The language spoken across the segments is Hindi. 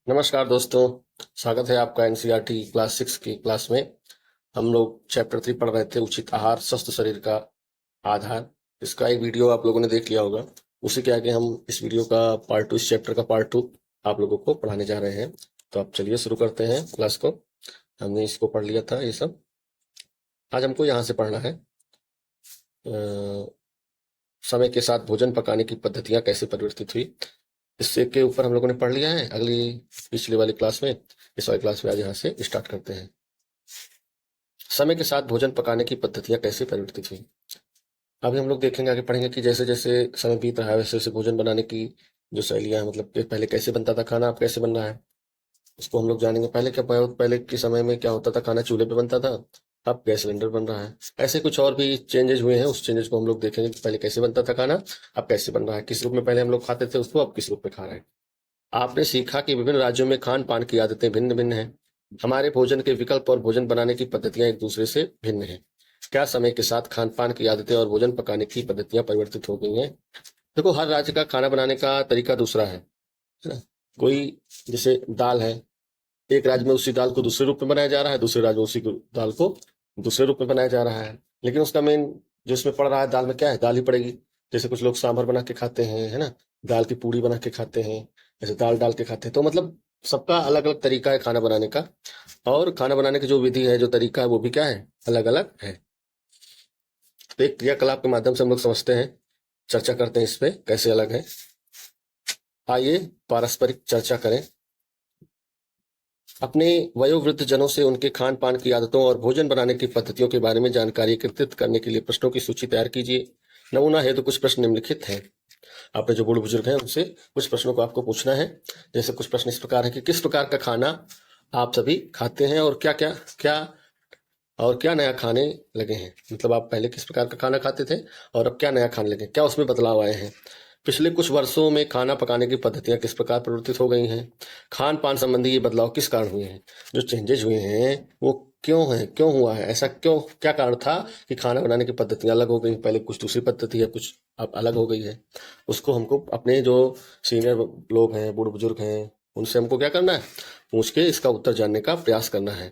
नमस्कार दोस्तों। स्वागत है आपका एनसीईआरटी क्लास 6 की क्लास में। हम लोग चैप्टर 3 पढ़ रहे थे, उचित आहार स्वस्थ शरीर का आधार। इसका एक वीडियो आप लोगों ने देख लिया होगा। उसी के आगे हम इस वीडियो का पार्ट 2, इस चैप्टर का पार्ट 2 आप लोगों को पढ़ाने जा रहे हैं। तो आप चलिए शुरू करते हैं क्लास को। हमने इसको पढ़ लिया था ये सब। आज हमको यहाँ से पढ़ना है समय के साथ भोजन पकाने की पद्धतियाँ कैसे परिवर्तित हुई। इससे के ऊपर हम लोगों ने पढ़ लिया है अगली पिछली वाली क्लास में। इस वाली क्लास में आज यहाँ से स्टार्ट करते हैं। समय के साथ भोजन पकाने की पद्धतियाँ कैसे परिवर्तित हुई। अभी हम लोग देखेंगे, आगे पढ़ेंगे कि जैसे जैसे समय बीत रहा है वैसे वैसे भोजन बनाने की जो शैलियाँ हैं, मतलब कि पहले कैसे बनता था खाना, अब कैसे बन रहा है, उसको हम लोग जानेंगे। पहले के समय में क्या होता था, खाना चूल्हे पे बनता था, अब गैस सिलेंडर बन रहा है। ऐसे कुछ और भी चेंजेस हुए हैं, उस चेंजेस को हम लोग देखेंगे कि पहले कैसे बनता था खाना, अब कैसे बन रहा है, किस रूप में पहले हम लोग खाते थे उसको, अब किस रूप में खा रहे हैं। आपने सीखा कि विभिन्न राज्यों में खान पान की आदतें भिन्न भिन्न हैं। हमारे भोजन के विकल्प और भोजन बनाने की पद्धतियां एक दूसरे से भिन्न हैं। क्या समय के साथ खान पान की आदतें और भोजन पकाने की पद्धतियां परिवर्तित हो गई हैं। देखो, हर राज्य का खाना बनाने का तरीका दूसरा है ना। कोई जैसे दाल है, एक राज्य में उसी दाल को दूसरे रूप में बनाया जा रहा है, दूसरे राज्य में उसी दाल को दूसरे रूप में बनाया जा रहा है, लेकिन उसका मेन जो इसमें पड़ रहा है दाल में क्या है, दाल ही पड़ेगी। जैसे कुछ लोग सांभर बना के खाते हैं, है ना, दाल की पूड़ी बना के खाते हैं, जैसे दाल डाल के खाते हैं। तो मतलब सबका अलग अलग तरीका है खाना बनाने का, और खाना बनाने की जो विधि है, जो तरीका है, वो भी क्या है, अलग अलग है। तो एक क्रियाकलाप के माध्यम से हम लोग समझते हैं, चर्चा करते हैं इस पे कैसे अलग है। आइए पारस्परिक चर्चा करें। अपने वयोवृद्ध जनों से उनके खान पान की आदतों और भोजन बनाने की पद्धतियों के बारे में जानकारी एकत्रित करने के लिए प्रश्नों की सूची तैयार कीजिए। नमूना है तो कुछ प्रश्न निम्नलिखित हैं। आपने जो बूढ़े बुजुर्ग हैं उनसे कुछ प्रश्नों को आपको पूछना है। जैसे कुछ प्रश्न इस प्रकार है कि किस प्रकार का खाना आप सभी खाते हैं, और क्या क्या क्या और क्या नया खाने लगे हैं। मतलब आप पहले किस प्रकार का खाना खाते थे और अब क्या नया खाने लगे, क्या उसमें बदलाव आए हैं। पिछले कुछ वर्षों में खाना पकाने की पद्धतियां किस प्रकार परिवर्तित हो गई हैं। खान पान संबंधी ये बदलाव किस कारण हुए हैं, जो चेंजेज हुए हैं वो क्यों है, क्यों हुआ है, ऐसा क्यों, क्या कारण था कि खाना बनाने की पद्धतियां अलग हो गई। पहले कुछ दूसरी पद्धति है, कुछ अब अलग हो गई है। उसको हमको अपने जो सीनियर लोग हैं, बूढ़े बुजुर्ग हैं, उनसे हमको क्या करना है, पूछ के इसका उत्तर जानने का प्रयास करना है।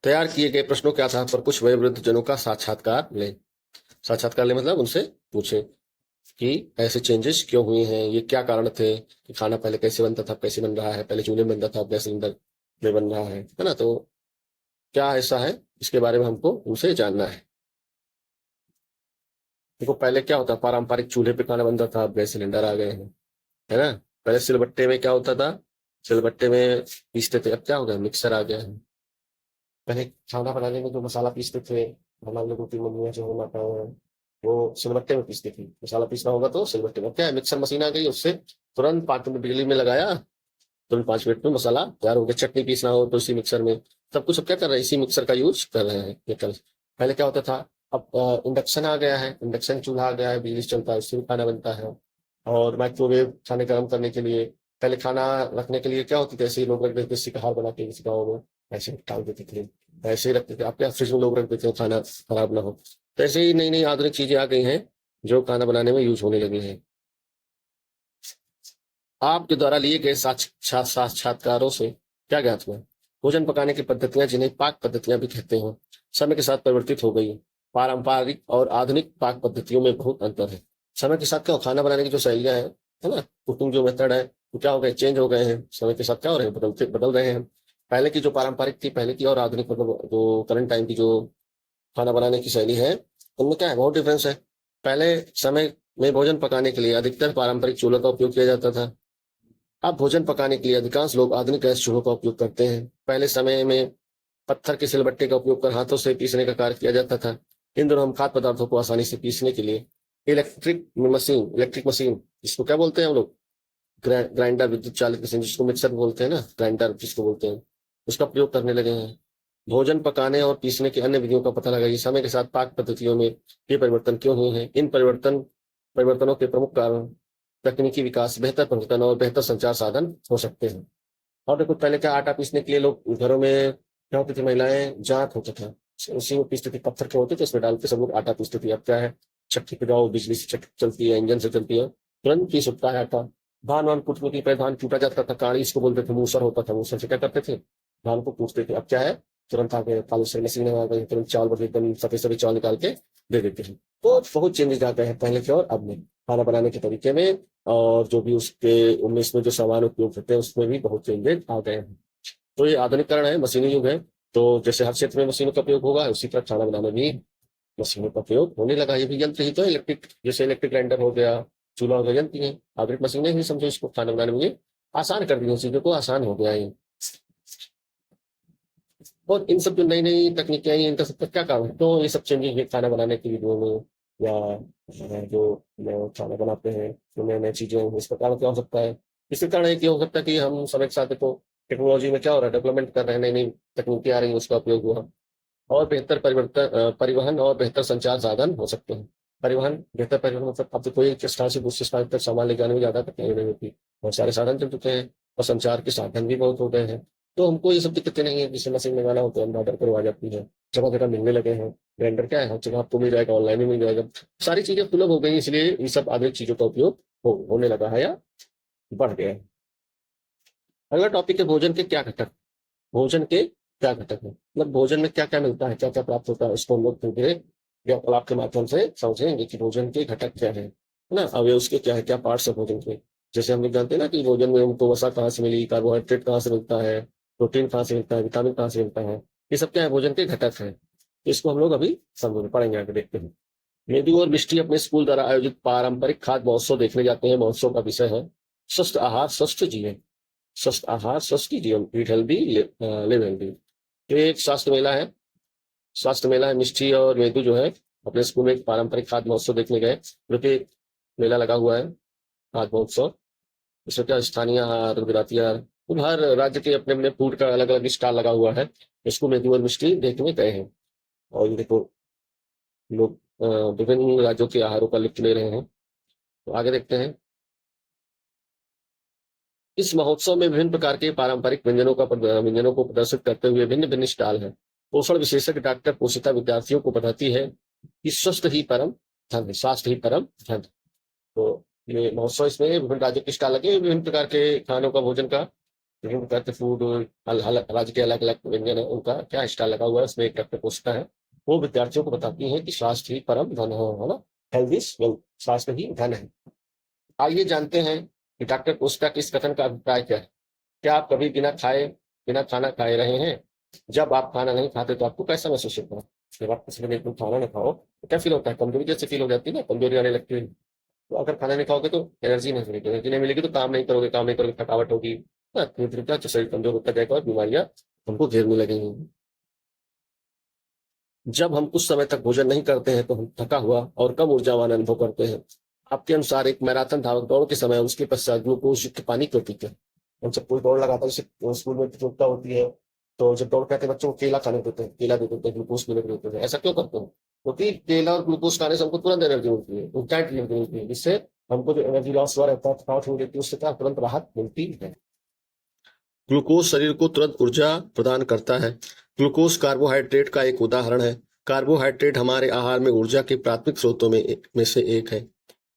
तैयार किए गए प्रश्नों के आधार पर कुछ वयोवृद्ध जनों का साक्षात्कार लें। साक्षात्कार लें मतलब उनसे पूछें कि ऐसे चेंजेस क्यों हुए हैं, ये क्या कारण थे कि खाना पहले कैसे बनता था, अब कैसे बन रहा है, पहले चूल्हे में बनता था, अब गैस सिलेंडर में बन रहा है ना। तो क्या ऐसा है, इसके बारे में हमको उनसे जानना है। देखो, पहले क्या होता, पारंपरिक चूल्हे पे खाना बनता था, अब गैस सिलेंडर आ गए हैं, है ना। पहले सिलबट्टे में क्या होता था, सिलबट्टे में पीसते थे, अब क्या हो गया, मिक्सर आ गया है। पहले खाना बनाने में जो मसाला पीसते थे, हमारे लोगों की मम्मियाँ जो माता है, वो सिलबट्टे में पीसती थी। मसाला पीसना होगा तो सिलबट्टे में, क्या है, मिक्सर मशीन आ गई, उससे तुरंत 5 मिनट बिजली में लगाया, तुरंत 5 मिनट में मसाला तैयार हो गया। चटनी पीसना हो तो इसी मिक्सर में, सब कुछ अब क्या कर रहे हैं, इसी मिक्सर का यूज कर रहे हैं ये कल। पहले क्या होता था, अब इंडक्शन आ गया है, इंडक्शन चूल्हा आ गया है, बिजली से चलता है, उससे भी खाना बनता है। और माइक्रोवेव खाने गर्म करने के लिए, पहले खाना रखने के लिए क्या होती थी, ऐसे ही लोग रख देते, सिकहार बना के किसी गाँव में ऐसे टांग देते थे, ऐसे ही रखते थे। अपने फ्रिज में लोग रख देते हैं खाना खराब ना हो। तो ऐसे ही नई नई आधुनिक चीजें आ गई हैं जो खाना बनाने में यूज होने लगी हैं। आपके द्वारा लिए गए साक्षात्कारों से क्या ज्ञात हुआ। भोजन पकाने की पद्धतियां, जिन्हें पाक पद्धतियां भी कहते हैं, समय के साथ परिवर्तित हो गई हैं। पारंपरिक और आधुनिक पाक पद्धतियों में बहुत अंतर है। समय के साथ क्या हो, खाना बनाने की जो शैलियां हैं, है ना, कुकिंग जो मेथड है, वो क्या हो गए, चेंज हो गए हैं। समय के साथ क्या हो रहे हैं, बदल रहे हैं। पहले की जो पारंपरिक थी, पहले की और आधुनिक, मतलब जो करंट टाइम की जो खाना बनाने की शैली है, उनमें क्या है, बहुत डिफरेंस है। पहले समय में भोजन पकाने के लिए अधिकतर पारंपरिक चूल्हों का उपयोग किया जाता था। अब भोजन पकाने के लिए अधिकांश लोग आधुनिक गैस चूल्हों का उपयोग करते हैं। पहले समय में पत्थर के सिलबट्टे का उपयोग कर हाथों से पीसने का कार्य किया जाता था। इन दिनों हम खाद्य पदार्थों को आसानी से पीसने के लिए इलेक्ट्रिक मशीन, जिसको क्या बोलते हैं हम लोग, ग्राइंडर, विद्युत चालित मशीन, जिसको मिक्सर बोलते हैं ना, ग्राइंडर जिसको बोलते हैं, उसका प्रयोग करने लगे हैं। भोजन पकाने और पीसने की अन्य विधियों का पता लगाइए। समय के साथ पाक पद्धतियों में ये परिवर्तन क्यों हुए हैं। इन परिवर्तनों के प्रमुख कारण तकनीकी विकास, बेहतर प्रवर्तन और बेहतर संचार साधन हो सकते हैं। और देखो, पहले क्या, आटा पीसने के लिए लोग घरों में क्या होती थी, महिलाएं जांत होता था, उसी में पीसती थी, पत्थर के होते थे, उसमें डाल के सब लोग आटा पीसते थे। अब क्या है, चक्की पे जाओ, बिजली से चक्की चलती है, इंजन से चलती है, तुरंत पीस उठता है आटा। धान वान कूटने के लिए पहले धान कूटा जाता था, काड़ी इसको बोलते थे, मूसर होता था, मूसर से क्या करते थे, धान को कूटते थे। अब क्या है, तुरंत आके पालिश मशीन आ गई, तुरंत चावल बदले एकदम सफेद सफेद चावल निकाल के दे देते हैं। तो बहुत चेंजेस आ गए हैं पहले के और अब में, खाना बनाने के तरीके में, और जो भी उसके उनमें इसमें जो सामान उपयोग होते हैं उसमें भी बहुत चेंजेस आ गए हैं। तो ये आधुनिकरण है, मशीनी युग है। तो जैसे हर क्षेत्र में मशीनों का प्रयोग होगा, उसी तरह खाना बनाने में भी मशीनों का प्रयोग होने लगा। ये भी यंत्र ही तो है, इलेक्ट्रिक, जैसे इलेक्ट्रिक ग्राइंडर हो गया, चूल्हा हो गया, यंत्र ही है। आधुनिक मशीनें ही समझो इसको, खाना बनाने में ये आसान कर दी, चीजों को आसान हो गया है। और इन सब जो नई नई तकनीकें आई, इनका सबका क्या काम है, तो ये सब चेंजेस ये खाना बनाने की विधियों में, या जो खाना बनाते हैं, जो नई नई चीजें हैं, इसका कारण क्या हो सकता है। इसके कारण एक ये हो सकता है कि हम समय के साथ देखो टेक्नोलॉजी में क्या हो रहा है, डेवलपमेंट कर रहे हैं, नई नई तकनीकें आ रही हैं, उसका उपयोग हुआ, और बेहतर परिवहन और बेहतर संचार साधन हो सकते हैं। परिवहन, बेहतर परिवहन मतलब अब तो कोई एक स्थान से दूसरे स्थान तक सामान ले जाने में ज्यादा तकलीफ नहीं होती, बहुत सारे साधन चल चुके हैं, और संचार के साधन भी बहुत हो गए हैं। तो हमको ये सब दिक्कतें नहीं है, जैसे मशीन मंगाना हो तो हम ऑर्डर करवा जाती है, जगह जगह मिलने लगे हैं। ग्राइंडर क्या है, हर जगह आपको मिल जाएगा, ऑनलाइन भी मिल जाएगा, सारी चीजें सुलभ हो गई, इसलिए ये सब आधुनिक चीजों का उपयोग होने लगा है या बढ़ गया है। अगला टॉपिक है भोजन के क्या घटक। भोजन के क्या घटक है, मतलब भोजन में क्या क्या मिलता है, क्या क्या प्राप्त होता है, इसको हम लोग धीरे धीरे वार्तालाप के माध्यम से समझेंगे कि भोजन के घटक क्या है ना, अवयव उसके क्या है, क्या पार्ट्स है भोजन के। जैसे हम लोग जानते हैं ना कि भोजन में हमको वसा कहाँ से मिली, कार्बोहाइड्रेट कहाँ से मिलता है, प्रोटीन कहाँ से मिलता है, विटामिन कहाँ से मिलता है, ये सब क्या है, भोजन के घटक है। इसको हम लोग अभी समझ पढ़ेंगे, आगे देखते हैं। मेदू और मिष्टी अपने स्कूल द्वारा आयोजित पारंपरिक खाद्य महोत्सव देखने जाते हैं। महोत्सव का विषय है स्वस्थ आहार स्वस्थ जीवन। स्वस्थ आहार स्वस्थ जीवन, ईट हेल्दी लिव हेल्दी। तो ये एक स्वास्थ्य मेला है, स्वास्थ्य मेला है। मिष्टी और मेदू जो है अपने स्कूल में एक पारंपरिक खाद्य महोत्सव देखने गए, जो कि मेला लगा हुआ है, खाद्य महोत्सव। इसमें क्या स्थानीय आहार, गुजराती आहार, तो हर राज्य के अपने अपने फूड का अलग अलग स्टॉल लगा हुआ है। इसको मेदू और मिष्टी देखने गए हैं, और ये देखो लोग विभिन्न राज्यों के आहारों का लुत्फ ले रहे हैं। तो आगे देखते हैं। इस महोत्सव में विभिन्न प्रकार के पारंपरिक व्यंजनों को प्रदर्शित करते हुए भिन्न भिन्न स्टॉल हैं। पोषण विशेषज्ञ डॉक्टर पोषिता विद्यार्थियों को बताती है कि स्वस्थ ही परम धन है, स्वास्थ्य ही परम धन। तो ये महोत्सव, इसमें विभिन्न राज्यों के स्टॉल लगे, विभिन्न प्रकार के खानों का, भोजन का, विभिन्न प्रकार के फूड, राज्य के अलग अलग व्यंजन है, उनका क्या स्टॉल लगा हुआ है। उसमें एक डॉक्टर पोषिता है, वो विद्यार्थियों को बताती है कि स्वास्थ्य ही परम धन है ना, हेल्थ इज वेल्थ, स्वास्थ्य ही धन है। आइए जानते हैं कि डॉक्टर कोस्टा के इस कथन का अभिप्राय क्या है। क्या आप कभी बिना खाना खाए रहे हैं? जब आप खाना नहीं खाते तो आपको कैसा महसूस होता है? जब आप किसी दिन एक दिन खाना ना खाओ तो क्या फील होता है? कमजोरी जैसे फील हो जाती है ना, कमजोरी आने लगती है। तो अगर खाना नहीं खाओगे तो एनर्जी नहीं मिलेगी, एनर्जी नहीं मिलेगी तो काम नहीं करोगे, काम नहीं करोगे थकावट होगी, धीरे धीरे क्या शरीर कमजोर होता जाएगा और बीमारियां हमको घेरने लगेंगी। जब हम कुछ समय तक भोजन नहीं करते हैं तो हम थका हुआ और कम ऊर्जावान अनुभव करते हैं। आपके अनुसार एक मैराथन धावक दौड़ के समय उसके पश्चात ग्लूकोज युक्त पानी क्यों पीते हैं? हम सब कोई दौड़ लगाता है, जैसे स्कूल में प्रतियोगिता होती है, तो जब दौड़ कहते हैं बच्चों को केला खाने देते हैं, केला दे देते हैं, ग्लूकोज पीने को देते हैं। ऐसा क्यों करते हैं? क्योंकि केला और ग्लूकोज खाने से हमको तुरंत एनर्जी मिलती है, इंस्टेंट एनर्जी मिलती है, जिससे हमको जो एनर्जी लॉस हुआ रहता है, थकावट हो रहती है, उससे क्या तुरंत राहत मिलती है। ग्लूकोज शरीर को तुरंत ऊर्जा प्रदान करता है। ग्लूकोज कार्बोहाइड्रेट का एक उदाहरण है। कार्बोहाइड्रेट हमारे आहार में ऊर्जा के प्राथमिक स्रोतों में से एक है।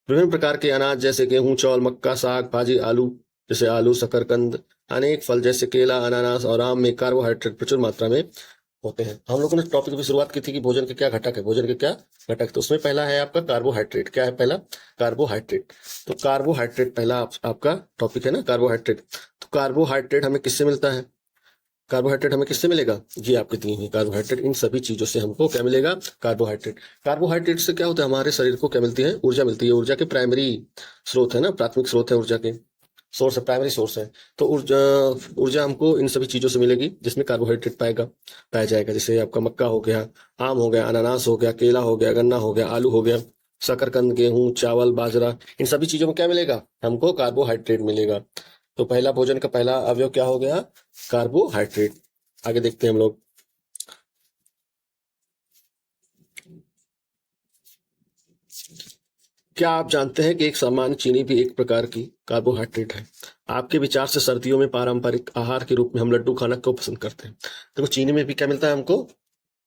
विभिन्न प्रकार के अनाज जैसे गेहूं, चावल, मक्का, साग, भाजी, आलू, जैसे आलू, शकरकंद, अनेक फल जैसे केला, अनानास और आम में कार्बोहाइड्रेट प्रचुर मात्रा में होते हैं। हम लोगों ने टॉपिक की शुरुआत की थी कि भोजन के क्या घटक है, भोजन के क्या घटक, तो उसमें पहला है आपका कार्बोहाइड्रेट। क्या है पहला? कार्बोहाइड्रेट। तो कार्बोहाइड्रेट पहला आपका टॉपिक है ना, कार्बोहाइड्रेट। तो कार्बोहाइड्रेट हमें किससे मिलता है? कार्बोहाइड्रेट हमें किससे मिलेगा? ये आपके दी हुई कार्बोहाइड्रेट, इन सभी चीजों से हमको क्या मिलेगा? कार्बोहाइड्रेट। कार्बोहाइड्रेट से क्या होता है, हमारे शरीर को क्या मिलती है? ऊर्जा मिलती है। ऊर्जा के प्राइमरी स्रोत है ना, प्राथमिक स्रोत है ऊर्जा के, सोर्स है, प्राइमरी सोर्स है। तो ऊर्जा ऊर्जा हमको इन सभी चीजों से मिलेगी जिसमें कार्बोहाइड्रेट पाया जाएगा। जैसे आपका मक्का हो गया, आम हो गया, अनानास हो गया, केला हो गया, गन्ना हो गया, आलू हो गया, शकरकंद, गेहूं, चावल, बाजरा, इन सभी चीजों में क्या मिलेगा? हमको कार्बोहाइड्रेट मिलेगा। तो पहला भोजन का पहला अवयव क्या हो गया? कार्बोहाइड्रेट। आगे देखते हैं हम लोग। क्या आप जानते हैं कि एक सामान्य चीनी भी एक प्रकार की कार्बोहाइड्रेट है? आपके विचार से सर्दियों में पारंपरिक आहार के रूप में हम लड्डू खाना क्यों पसंद करते हैं? देखो चीनी में भी क्या मिलता है हमको?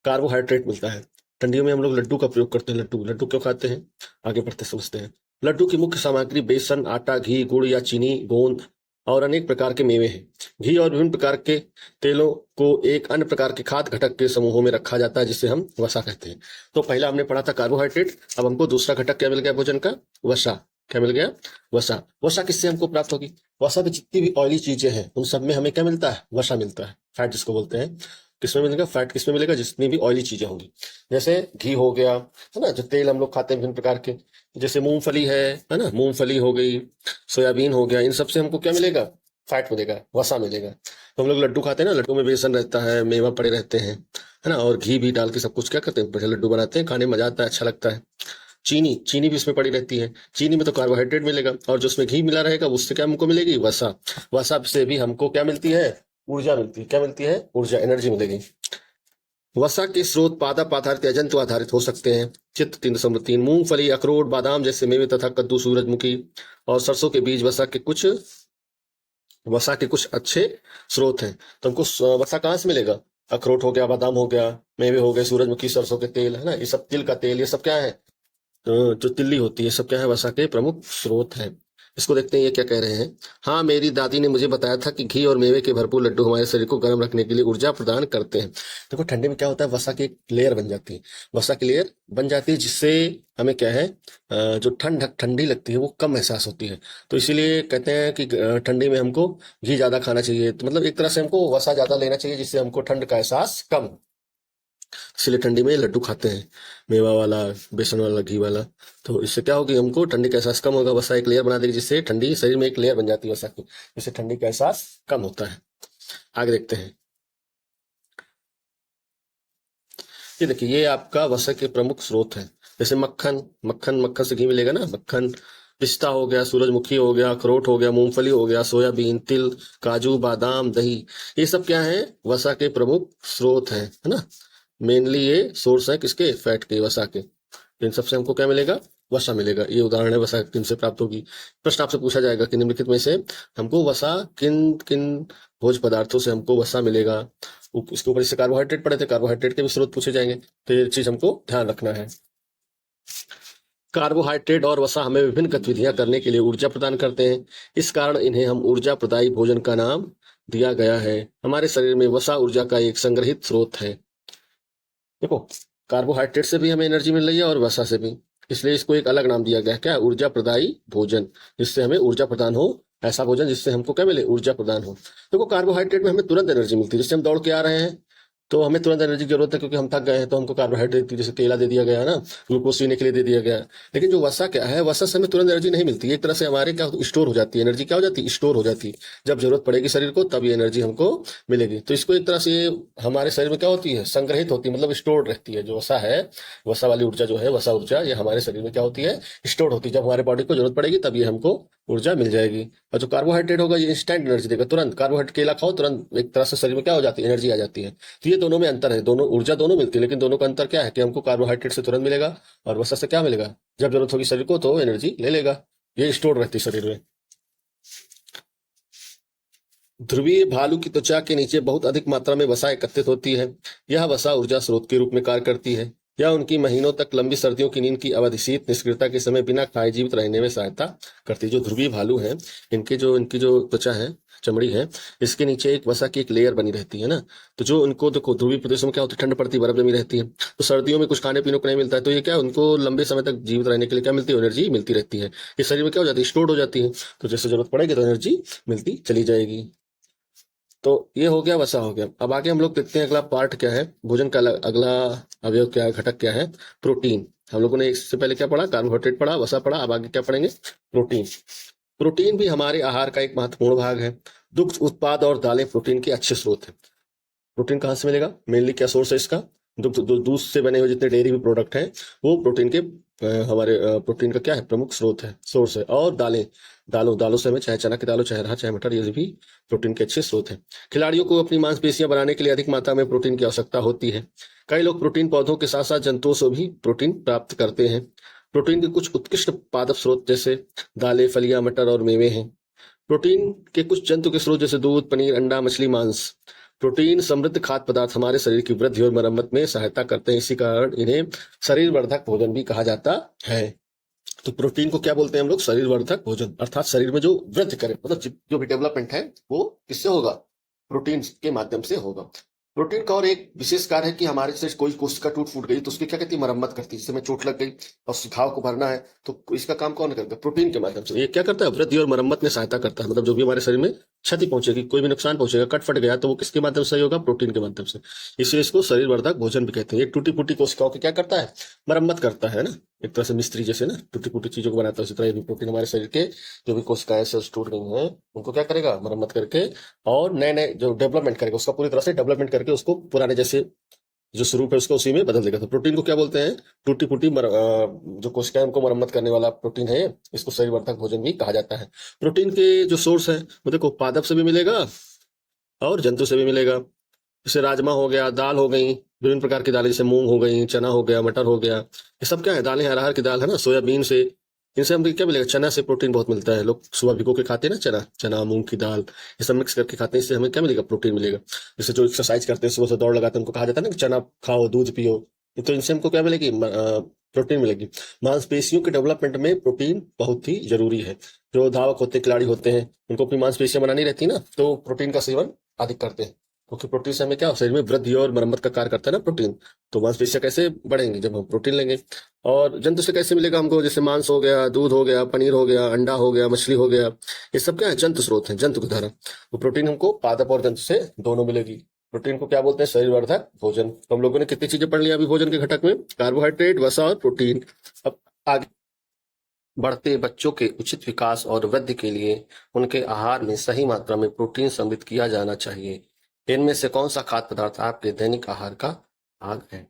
कार्बोहाइड्रेट मिलता है। ठंडियों में हम लोग लड्डू का प्रयोग करते हैं। लड्डू लड्डू क्यों खाते हैं? आगे बढ़ते समझते हैं। लड्डू की मुख्य सामग्री बेसन, आटा, घी, गुड़ या चीनी, गोंद और अनेक प्रकार के मेवे हैं। घी और विभिन्न प्रकार के तेलों को एक अन्य प्रकार के खाद्य घटक के समूहों में रखा जाता है, जिसे हम वसा कहते हैं। तो पहला हमने पढ़ा था कार्बोहाइड्रेट, अब हमको दूसरा घटक क्या मिल गया भोजन का? वसा। क्या मिल गया? वसा। वसा किससे हमको प्राप्त होगी? वसा की जितनी भी ऑयली चीजें हैं उन सब में हमें क्या मिलता है? वसा मिलता है, फैट जिसको बोलते हैं। किसमें मिलेगा? फैट किसमें मिलेगा? जितनी भी ऑयली चीजें होंगी, जैसे घी हो गया, है ना, जो तेल हम लोग खाते हैं विभिन्न प्रकार के, जैसे मूंगफली है ना, मूंगफली हो गई, सोयाबीन हो गया, इन सब से हमको क्या मिलेगा? फैट मिलेगा, वसा मिलेगा। तो हम लोग लड्डू खाते हैं ना, लड्डू में बेसन रहता है, मेवा पड़े रहते हैं, है ना, और घी भी डाल के सब कुछ क्या करते हैं, बढ़िया लड्डू बनाते हैं, खाने में मजा आता है, अच्छा लगता है। चीनी, चीनी भी इसमें पड़ी रहती है। चीनी में तो कार्बोहाइड्रेट मिलेगा, और जो उसमें घी मिला रहेगा उससे क्या हमको मिलेगी? वसा। वसा से भी हमको क्या मिलती है? ऊर्जा मिलती है। क्या मिलती है? ऊर्जा, एनर्जी मिलेगी। वसा के स्रोत पादप आधारित या जंतु आधारित हो सकते हैं। चित्र 3.3, मूंगफली, अखरोट, बादाम जैसे मेवे तथा कद्दू, सूरजमुखी और सरसों के बीज वसा के कुछ अच्छे स्रोत हैं। तो हमको वसा कहाँ से मिलेगा? अखरोट हो गया, बादाम हो गया, मेवे हो गए, सूरजमुखी, सरसों के तेल, है ना, ये सब, तिल का तेल, ये सब क्या है? जो तिल्ली होती है, सब क्या है? वसा के प्रमुख स्रोत है। इसको देखते हैं ये क्या कह रहे हैं। हाँ, मेरी दादी ने मुझे बताया था कि घी और मेवे के भरपूर लड्डू हमारे शरीर को गर्म रखने के लिए ऊर्जा प्रदान करते हैं। देखो ठंडे में क्या होता है, वसा की एक लेयर बन जाती है, वसा की लेयर बन जाती है, जिससे हमें क्या है, जो ठंडी लगती है वो कम एहसास होती है। तो इसीलिए कहते हैं कि ठंडी में हमको घी ज्यादा खाना चाहिए। तो मतलब एक तरह से हमको वसा ज्यादा लेना चाहिए, जिससे हमको ठंड का एहसास कम हो। इसलिए ठंडी में लड्डू खाते हैं, मेवा वाला, बेसन वाला, घी वाला। तो इससे क्या होगी, हमको ठंडी का एहसास कम होगा। वसा एक लेयर बना देगी, जिससे ठंडी, शरीर में एक लेयर बन जाती है वसा की, जिससे ठंडी का एहसास कम होता है। आगे देखते हैं। ये देखिए, ये आपका वसा के प्रमुख स्रोत है। जैसे मक्खन, मक्खन से घी मिलेगा ना, मक्खन। पिस्ता हो गया, सूरजमुखी हो गया, अखरोट हो गया, मूंगफली हो गया, सोयाबीन, तिल, काजू, बादाम, दही, ये सब क्या है? वसा के प्रमुख स्रोत है ना। मेनली ये सोर्स है किसके? फैट के, वसा के। इन सबसे हमको क्या मिलेगा? वसा मिलेगा। ये उदाहरण है वसा किन से प्राप्त होगी। प्रश्न आपसे पूछा जाएगा कि निम्नलिखित में से हमको वसा किन किन भोज्य पदार्थों से हमको वसा मिलेगा। इसके ऊपर जैसे कार्बोहाइड्रेट पड़े थे, कार्बोहाइड्रेट के भी स्रोत पूछे जाएंगे, तो ये चीज हमको ध्यान रखना है। कार्बोहाइड्रेट और वसा हमें विभिन्न गतिविधियां करने के लिए ऊर्जा प्रदान करते हैं। इस कारण इन्हें हम ऊर्जा प्रदायी भोजन का नाम दिया गया है। हमारे शरीर में वसा ऊर्जा का एक संग्रहित स्रोत है। देखो, कार्बोहाइड्रेट से भी हमें एनर्जी मिल रही है और वसा से भी, इसलिए इसको एक अलग नाम दिया गया है, क्या? ऊर्जा प्रदायी भोजन, जिससे हमें ऊर्जा प्रदान हो। ऐसा भोजन जिससे हमको क्या मिले? ऊर्जा प्रदान हो। देखो, कार्बोहाइड्रेट में हमें तुरंत एनर्जी मिलती है। जैसे हम दौड़ के आ रहे हैं तो हमें तुरंत एनर्जी की जरूरत है, क्योंकि हम थक गए हैं, तो हमको कार्बोहाइड्रेट देती है, जैसे केला दे दिया गया है ना, ग्लूकोज पीने के लिए दे दिया गया है। लेकिन जो वसा क्या है, वसा से हमें तुरंत एनर्जी नहीं मिलती। एक तरह से हमारे क्या स्टोर हो जाती है एनर्जी, क्या हो जाती है? स्टोर हो जाती है। जब जरूरत पड़ेगी शरीर को, तब ये एनर्जी हमको मिलेगी। तो इसको एक तरह से हमारे शरीर में क्या होती है? संग्रहित होती है, मतलब स्टोर रहती है। जो वसा है, वसा वाली ऊर्जा जो है, वसा ऊर्जा, ये हमारे शरीर में क्या होती है? स्टोर होती है। जब हमारे बॉडी को जरूरत पड़ेगी तब ये हमको ऊर्जा मिल जाएगी। और जो कार्बोहाइड्रेट होगा, ये इंस्टेंट एनर्जी देगा, तुरंत। कार्बोहाइड्रेट, केला खाओ, तुरंत एक तरह से शरीर में क्या हो जाती है? एनर्जी आ जाती है। तो ये दोनों में अंतर है, दोनों ऊर्जा दोनों मिलती है, लेकिन दोनों का अंतर क्या है कि हमको कार्बोहाइड्रेट से तुरंत मिलेगा, और वसा से क्या मिलेगा? जब जरूरत होगी शरीर को तो एनर्जी ले लेगा। ये स्टोर रहती है शरीर में। ध्रुवीय भालू की त्वचा के नीचे बहुत अधिक मात्रा में वसा एकत्रित होती है। यह वसा ऊर्जा स्रोत के रूप में कार्य करती है। यह उनकी महीनों तक लंबी सर्दियों की नींद की अवधि, शीत निष्क्रियता के समय बिना खाए जीवित रहने में सहायता करती है। जो ध्रुवीय भालू हैं, इनकी जो त्वचा है, चमड़ी है, इसके नीचे एक वसा की एक लेयर बनी रहती है ना। तो जो उनको, देखो, ध्रुवीय प्रदेशों में क्या होता है? ठंड पड़ती है, बर्फ जमी रहती है, तो सर्दियों में कुछ खाने पीने को नहीं मिलता है, तो ये क्या, उनको लंबे समय तक जीवित रहने के लिए क्या मिलती है? एनर्जी मिलती रहती है। ये शरीर में क्या हो जाती है? स्टोर्ड हो जाती है। तो जैसे जरूरत पड़ेगी तो एनर्जी मिलती चली जाएगी। तो ये हो गया, वसा हो गया। अब आगे हम लोग देखते हैं अगला पार्ट क्या है, भोजन का अगला अवयव क्या है, घटक क्या है? प्रोटीन। हम लोगों ने इससे पहले क्या पढ़ा? कार्बोहाइड्रेट पढ़ा, वसा पढ़ा, अब आगे क्या पढ़ेंगे? प्रोटीन। प्रोटीन भी हमारे आहार का एक महत्वपूर्ण भाग है। दुग्ध उत्पाद और दालें प्रोटीन के अच्छे स्रोत हैं। प्रोटीन कहाँ से मिलेगा? मेनली क्या सोर्स है इसका? दूध से बने हुए जितने डेयरी भी प्रोडक्ट हैं, वो प्रोटीन के हमारे प्रोटीन का क्या है? प्रमुख स्रोत है, सोर्स है। और दालें, दालों से हमें, चाहे चना की दाल हो, चाहे अरहर, चाहे मटर, ये भी प्रोटीन के अच्छे स्रोत हैं। खिलाड़ियों को अपनी मांसपेशियां बनाने के लिए अधिक मात्रा में प्रोटीन की आवश्यकता होती है। कई लोग प्रोटीन पौधों के साथ साथ जंतुओं से भी प्रोटीन प्राप्त करते हैं। प्रोटीन के कुछ उत्कृष्ट पादप स्रोत जैसे दालें, फलियां, मटर और मेवे हैं। प्रोटीन के कुछ जंतु के स्रोत जैसे दूध, पनीर, अंडा, मछली, मांस। प्रोटीन समृद्ध खाद्य पदार्थ हमारे शरीर की वृद्धि और मरम्मत में सहायता करते हैं। इसी कारण इन्हें शरीर वर्धक भोजन भी कहा जाता है। तो प्रोटीन को क्या बोलते हैं हम लोग? शरीर वर्धक भोजन, अर्थात शरीर में जो वृद्धि करे, मतलब जो भी डेवलपमेंट है वो किससे होगा? प्रोटीन के माध्यम से होगा। प्रोटीन का और एक विशेष कार्य है कि हमारे से कोई कोशिका टूट फूट गई तो उसकी क्या कहती है? मरम्मत करती है। जैसे में चोट लग गई और उस घाव को भरना है तो इसका काम कौन करता है? प्रोटीन के माध्यम से। ये क्या करता है? वृद्धि और मरम्मत में सहायता करता है। मतलब जो भी हमारे शरीर में क्षति पहुंचेगी, कोई भी नुकसान पहुंचेगा, कट फट गया, तो वो किसके माध्यम से होगा? प्रोटीन के माध्यम से। इसलिए इसको शरीर वर्धक भोजन भी कहते हैं। ये टूटी फूटी कोशिकाओं की क्या करता है? मरम्मत करता है ना। एक तरह से मिस्त्री जैसे ना टूटी फूटी चीजों को बनाता है, उसी तरह ये भी प्रोटीन हमारे शरीर के जो भी कोशिकाएं सेल्स टूट गई हैं उनको क्या करेगा? मरम्मत करके और नए नए जो डेवलपमेंट करेगा, उसका पूरी तरह से डेवलपमेंट करके उसको पुराने जैसे जो स्वरूप है उसको उसी में बदल देगा। तो प्रोटीन को क्या बोलते हैं? टूटी फूटी जो कोशिकाएं उनको मरम्मत करने वाला प्रोटीन है, इसको शरीर वर्धक भोजन भी कहा जाता है। प्रोटीन के जो सोर्स है वो देखो, पादप से भी मिलेगा और जंतु से भी मिलेगा। जैसे राजमा हो गया, दाल हो गई, विभिन्न प्रकार की दालें, जैसे मूंग हो गई, चना हो गया, मटर हो गया, ये सब क्या है? दालें हैं, अरहर की दाल है ना, सोयाबीन से। इनसे हमको क्या मिलेगा? चना से प्रोटीन बहुत मिलता है। लोग सुबह भिगो के खाते हैं ना चना, चना मूंग की दाल, ये सब मिक्स करके खाते हैं। इससे हमें क्या मिलेगा? प्रोटीन मिलेगा। जैसे जो एक्सरसाइज करते हैं, सुबह से दौड़ लगाते हैं, उनको कहा जाता है ना कि चना खाओ, दूध पियो। तो इनसे हमको क्या मिलेगी? प्रोटीन मिलेगी। मांसपेशियों के डेवलपमेंट में प्रोटीन बहुत ही जरूरी है। जो धावक होते हैं, खिलाड़ी होते हैं, उनको अपनी मांसपेशियां बनानी रहती है ना, तो प्रोटीन का सेवन अधिक करते हैं। क्योंकि प्रोटीन से हमें क्या शरीर में वृद्धि और मरम्मत का कार्य करता है ना प्रोटीन। तो मांसपेशियां कैसे बढ़ेंगी? जब हम प्रोटीन लेंगे। और जंतु से कैसे मिलेगा हमको? जैसे मांस हो गया, दूध हो गया, पनीर हो गया, अंडा हो गया, मछली हो गया, ये सब क्या है? जंतु स्रोत है, जंतु की तरह। तो प्रोटीन हमको पादप और जंतु से दोनों मिलेगी। प्रोटीन को क्या बोलते हैं? शरीर वर्धक भोजन। तो हम लोगों ने कितनी चीजें पढ़ लिया अभी भोजन के घटक में? कार्बोहाइड्रेट, वसा और प्रोटीन। अब आगे बढ़ते बच्चों के उचित विकास और वृद्धि के लिए उनके आहार में सही मात्रा में प्रोटीन सम्मिलित किया जाना चाहिए। इनमें से कौन सा खाद्य पदार्थ आपके दैनिक आहार का भाग है?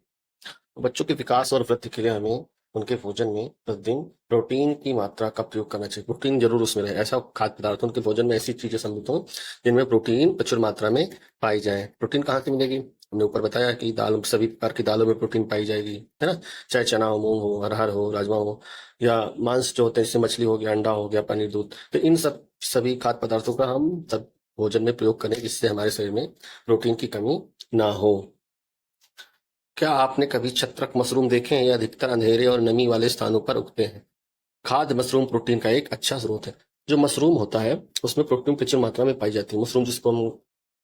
बच्चों के विकास और वृद्धि के लिए हमें उनके भोजन में प्रतिदिन प्रोटीन की मात्रा का प्रयोग करना चाहिए। प्रोटीन जरूर उसमें रहे, ऐसा खाद्य पदार्थ उनके भोजन में ऐसी चीजें सम्मिलित हों जिनमें प्रोटीन प्रचुर मात्रा में पाई जाए। प्रोटीन कहाँ से मिलेगी? हमने ऊपर बताया कि दाल, सभी प्रकार की दालों में प्रोटीन पाई जाएगी, है ना। चाहे चना हो, मूंग हो, अरहर हो, राजमा हो, या मांस जो होते हैं जैसे मछली हो गया, अंडा हो गया, पनीर, दूध। तो इन सब सभी खाद्य पदार्थों का हम सब भोजन में प्रयोग करें जिससे हमारे शरीर में प्रोटीन की कमी ना हो। क्या आपने कभी छत्रक मशरूम देखे हैं? ये अधिकतर अंधेरे और नमी वाले स्थानों पर उगते हैं। खाद्य मशरूम प्रोटीन का एक अच्छा स्रोत है। जो मशरूम होता है उसमें प्रोटीन प्रचुर मात्रा में पाई जाती है। मशरूम जिसको हम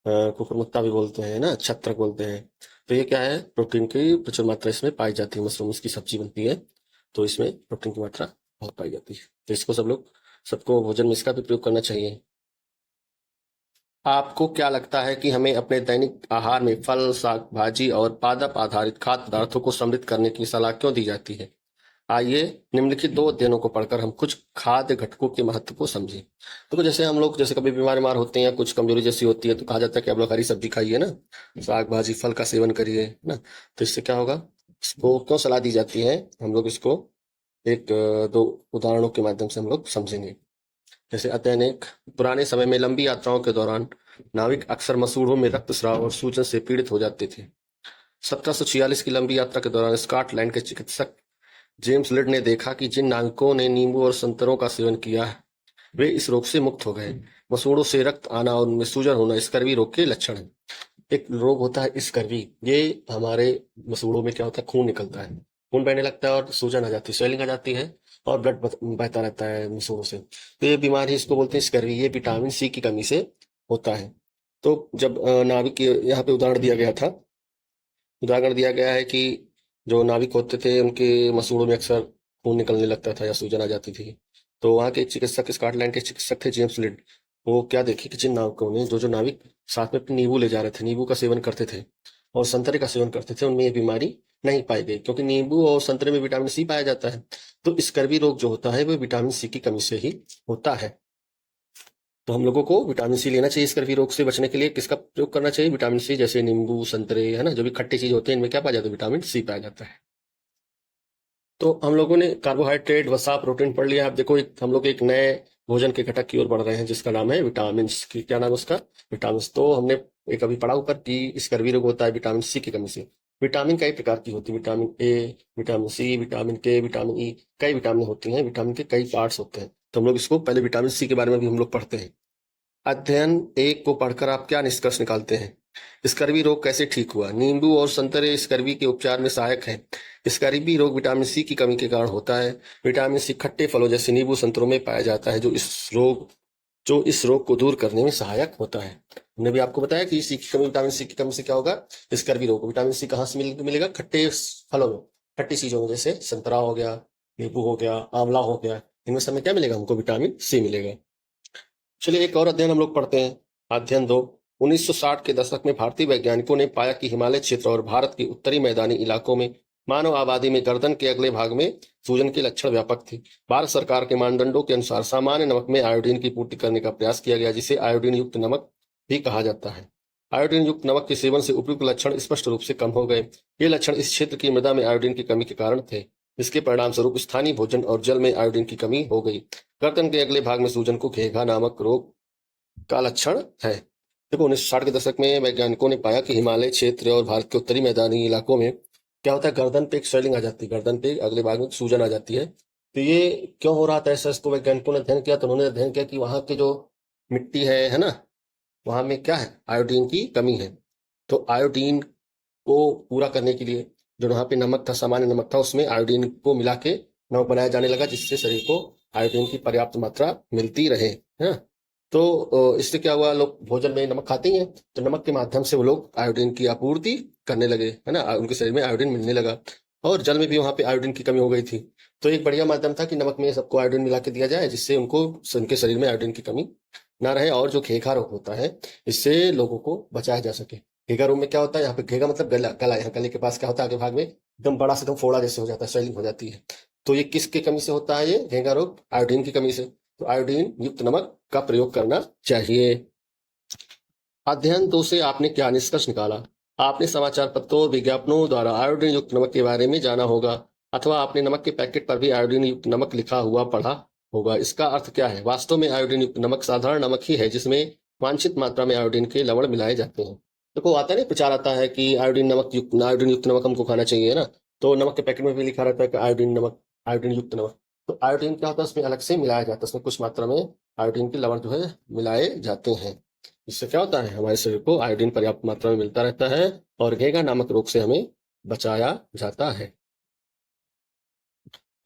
कुकुरमुत्ता भी बोलते हैं ना, छत्रक बोलते हैं। तो ये क्या है? प्रोटीन की प्रचुर मात्रा इसमें पाई जाती है। मशरूम, इसकी सब्जी बनती है तो इसमें प्रोटीन की मात्रा बहुत पाई जाती है। तो इसको सबको भोजन में इसका भी प्रयोग करना चाहिए। आपको क्या लगता है कि हमें अपने दैनिक आहार में फल, साग, भाजी और पादप आधारित खाद्य पदार्थों को समृद्ध करने की सलाह क्यों दी जाती है? आइए निम्नलिखित दो अध्ययनों को पढ़कर हम कुछ खाद्य घटकों के महत्व को समझें। तो जैसे हम लोग जैसे कभी बीमार होते हैं या कुछ कमजोरी जैसी होती है तो कहा जाता है कि आप लोग हरी सब्जी खाइए ना, साग भाजी फल का सेवन करिए ना। तो इससे क्या होगा? इसको क्यों सलाह दी जाती है? हम लोग इसको एक दो उदाहरणों के माध्यम से हम लोग समझेंगे। जैसे अध्ययन एक, पुराने समय में लंबी यात्राओं के दौरान नाविक अक्सर मसूड़ों में रक्तस्राव और सूजन से पीड़ित हो जाते थे। 1746 की लंबी यात्रा के दौरान स्कॉटलैंड के चिकित्सक जेम्स लिड ने देखा कि जिन नाविकों ने नींबू और संतरों का सेवन किया है वे इस रोग से मुक्त हो गए। मसूड़ों से रक्त आना और उनमें सूजन होना स्कर्वी रोग के लक्षण है। एक रोग होता है स्कर्वी, ये हमारे मसूड़ों में क्या होता है? खून निकलता है, खून बहने लगता है और सूजन आ जाती है, स्वेलिंग आ जाती है और ब्लड बहता रहता है मसूड़ों से। तो ये बीमारी इसको बोलते हैं स्कर्वी। ये विटामिन सी की कमी से होता है। तो जब नाभिक यहाँ पे उदाहरण दिया गया था, उदाहरण दिया गया है कि जो नाविक होते थे उनके मसूड़ों में अक्सर खून निकलने लगता था या सूजन आ जाती थी। तो वहाँ के एक चिकित्सक, स्कॉटलैंड के चिकित्सक थे जेम्स लिड। वो क्या देखे कि जिन नाविकों ने जो जो नाविक साथ में अपने नींबू ले जा रहे थे, नींबू का सेवन करते थे और संतरे का सेवन करते थे, उनमें ये बीमारी नहीं पाई गई क्योंकि नींबू और संतरे में विटामिन सी पाया जाता है। तो स्कर्वी रोग जो होता है वो विटामिन सी की कमी से ही होता है। तो हम लोगों को विटामिन सी लेना चाहिए स्कर्वी रोग से बचने के लिए। किसका प्रयोग करना चाहिए? Vitamin C. जैसे नींबू, संतरे, है ना, जो भी खट्टी चीज होते हैं इनमें क्या पाया जाता है? विटामिन सी पाया जाता है। तो हम लोगों ने कार्बोहाइड्रेट, वसा, प्रोटीन पढ़ लिया। अब देखो हम लोग एक नए भोजन के घटक की ओर बढ़ रहे हैं जिसका नाम है विटामिन। की क्या नाम है उसका? विटामिन। तो हमने एक अभी पढ़ा ऊपर कि स्कर्वी रोग होता है विटामिन सी की कमी से। विटामिन कई प्रकार की होती है, vitamin A, vitamin C, vitamin K, vitamin E, कई विटामिन होती हैं। विटामिन के कई पार्ट्स होते हैं। तो हम लोग इसको पहले विटामिन सी के बारे में भी हम लोग पढ़ते हैं। अध्ययन एक को पढ़कर आप क्या निष्कर्ष निकालते हैं? स्कर्वी रोग कैसे ठीक हुआ? नींबू और संतरे स्कर्वी के उपचार में सहायक हैं। स्कर्वी रोग विटामिन सी की कमी के कारण होता है। विटामिन सी खट्टे फलों जैसे नींबू, संतरों में पाया जाता है, जो इस रोग को दूर करने में सहायक होता है। हमने भी आपको बताया कि सी की कमी, विटामिन सी की कमी से क्या होगा, स्कर्वी रोग। विटामिन सी कहाँ से मिलेगा? खट्टे फलों में, खट्टी चीजों में, जैसे संतरा हो गया, नींबू हो गया, आंवला हो गया, इनमें सब में क्या मिलेगा? हमको विटामिन सी मिलेगा। चलिए एक और अध्ययन हम लोग पढ़ते हैं। अध्ययन 2। 1960 के दशक में भारतीय वैज्ञानिकों ने पाया कि हिमालय क्षेत्र और भारत के उत्तरी मैदानी इलाकों में मानव आबादी में गर्दन के अगले भाग में सूजन के लक्षण व्यापक थे। भारत सरकार के मानदंडों के अनुसार सामान्य नमक में आयोडीन की पूर्ति करने का प्रयास किया गया, जिसे आयोडीन युक्त नमक भी कहा जाता है। आयोडीन युक्त नमक के सेवन से उपयुक्त लक्षण स्पष्ट रूप से कम हो गए। ये लक्षण इस क्षेत्र की मृदा में आयोडीन की कमी के कारण थे। इसके परिणाम स्वरूप स्थानीय भोजन और जल में आयोडीन की कमी हो गई। गर्दन के अगले भाग में सूजन को घेघा नामक रोग का लक्षण है। देखो 1960 के दशक में वैज्ञानिकों ने पाया कि हिमालय क्षेत्र और भारत के उत्तरी मैदानी इलाकों में क्या होता है, गर्दन पे एक स्वेलिंग आ जाती है, गर्दन पे अगले भाग में सूजन आ जाती है। तो ये क्यों हो रहा था ऐसा? इसको वैज्ञानिकों ने अध्ययन किया, तो उन्होंने अध्ययन किया कि वहां की जो मिट्टी है ना, वहां में क्या है, आयोडीन की कमी है। तो आयोडीन को पूरा करने के लिए जो वहां पे नमक था, सामान्य नमक था, उसमें आयोडीन को मिला के नमक बनाया जाने लगा, जिससे शरीर को आयोडीन की पर्याप्त मात्रा मिलती रहे, है ना। तो इससे क्या हुआ, लोग भोजन में नमक खाते ही हैं, तो नमक के माध्यम से वो लोग आयोडीन की आपूर्ति करने लगे, है ना, उनके शरीर में आयोडीन मिलने लगा। और जल में भी वहां पे आयोडीन की कमी हो गई थी। तो एक बढ़िया माध्यम था कि नमक में सबको आयोडीन मिला के दिया जाए, जिससे उनके शरीर में आयोडीन की कमी ना रहे। और जो घेघा रोग होता है, इससे लोगों को बचाया जा सके। घेघा रोग में क्या होता है, यहाँ पे घेघा मतलब गला, गला, यहाँ गले के पास क्या होता है, आगे भाग में एकदम बड़ा से एकदम फोड़ा जैसे हो जाता है, स्वेलिंग हो जाती है। तो ये किसकी कमी से होता है? ये घेघा रोग आयोडीन की कमी से। तो आयोडीन युक्त नमक का प्रयोग करना चाहिए। अध्ययन 2 से आपने क्या निष्कर्ष निकाला? आपने समाचार पत्रों और विज्ञापनों द्वारा आयोडीन युक्त नमक के बारे में जाना होगा, अथवा आपने नमक के पैकेट पर भी आयोडीन युक्त नमक लिखा हुआ पढ़ा होगा। इसका अर्थ क्या है? वास्तव में आयोडीन युक्त नमक साधारण नमक ही है, जिसमें वांछित मात्रा में आयोडीन के लवण मिलाए जाते हैं। देखो आता है ना, प्रचार आता है कि आयोडीन युक्त नमक हमको खाना चाहिए, है ना। तो नमक के पैकेट में भी लिखा रहता है कि आयोडीन नमक, आयोडीन युक्त नमक। तो आयोडीन क्या होता है, उसमें अलग से मिलाया जाता है, उसमें कुछ मात्रा में आयोडीन के लवण जो है मिलाए जाते हैं। इससे क्या होता है, हमारे शरीर को आयोडीन पर्याप्त मात्रा में मिलता रहता है और घेघा नामक रोग से हमें बचाया जाता है।